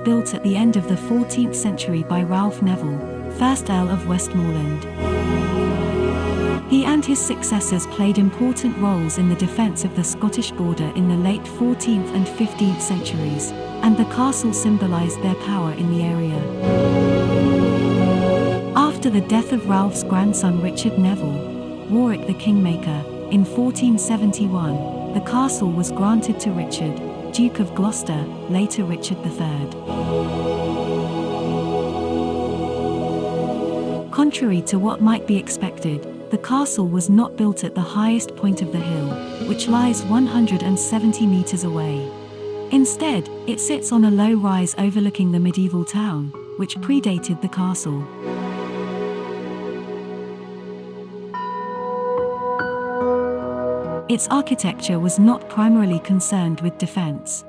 built at the end of the 14th century by Ralph Neville, 1st Earl of Westmorland. He and his successors played important roles in the defence of the Scottish border in the late 14th and 15th centuries, and the castle symbolised their power in the area. After the death of Ralph's grandson Richard Neville, Warwick the Kingmaker, in 1471, the castle was granted to Richard, Duke of Gloucester, later Richard III. Contrary to what might be expected, the castle was not built at the highest point of the hill, which lies 170 meters away. Instead, it sits on a low rise overlooking the medieval town, which predated the castle. Its architecture was not primarily concerned with defense.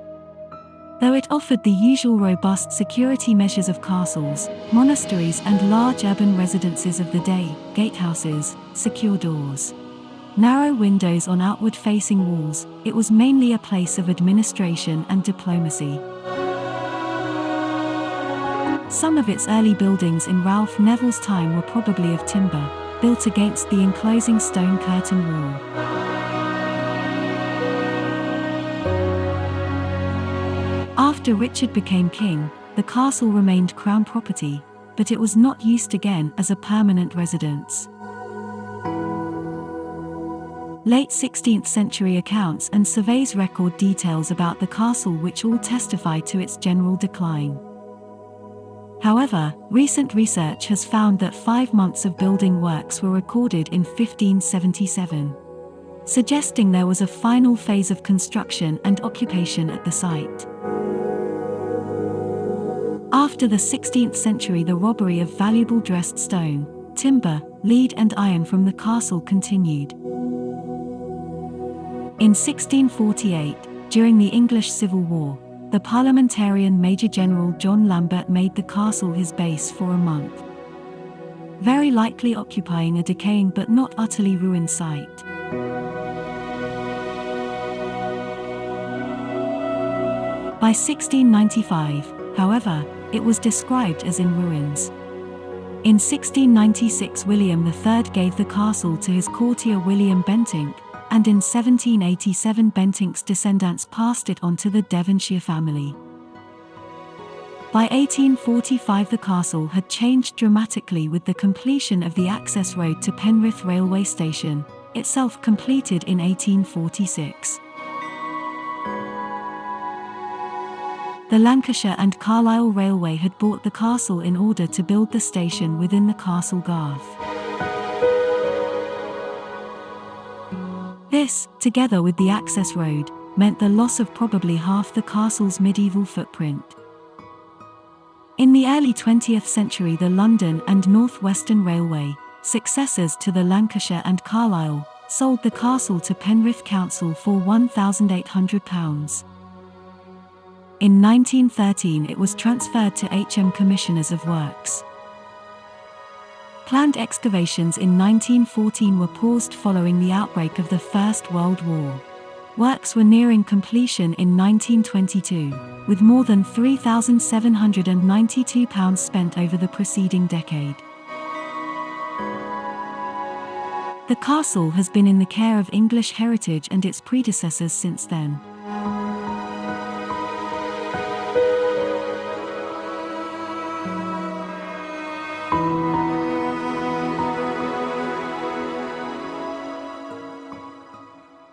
Though it offered the usual robust security measures of castles, monasteries and large urban residences of the day, gatehouses, secure doors, narrow windows on outward-facing walls, it was mainly a place of administration and diplomacy. Some of its early buildings in Ralph Neville's time were probably of timber, built against the enclosing stone curtain wall. After Richard became king, the castle remained crown property, but it was not used again as a permanent residence. Late 16th century accounts and surveys record details about the castle which all testify to its general decline. However, recent research has found that 5 months of building works were recorded in 1577, suggesting there was a final phase of construction and occupation at the site. After the 16th century, the robbery of valuable dressed stone, timber, lead and iron from the castle continued. In 1648, during the English Civil War, the parliamentarian Major General John Lambert made the castle his base for a month, very likely occupying a decaying but not utterly ruined site. By 1695, however, it was described as in ruins. In 1696, William III gave the castle to his courtier William Bentinck, and in 1787 Bentinck's descendants passed it on to the Devonshire family. By 1845 the castle had changed dramatically with the completion of the access road to Penrith railway station, itself completed in 1846. The Lancashire and Carlisle Railway had bought the castle in order to build the station within the castle garth. This, together with the access road, meant the loss of probably half the castle's medieval footprint. In the early 20th century, the London and North Western Railway, successors to the Lancashire and Carlisle, sold the castle to Penrith Council for £1,800. In 1913 it was transferred to HM Commissioners of Works. Planned excavations in 1914 were paused following the outbreak of the First World War. Works were nearing completion in 1922, with more than £3,792 spent over the preceding decade. The castle has been in the care of English Heritage and its predecessors since then.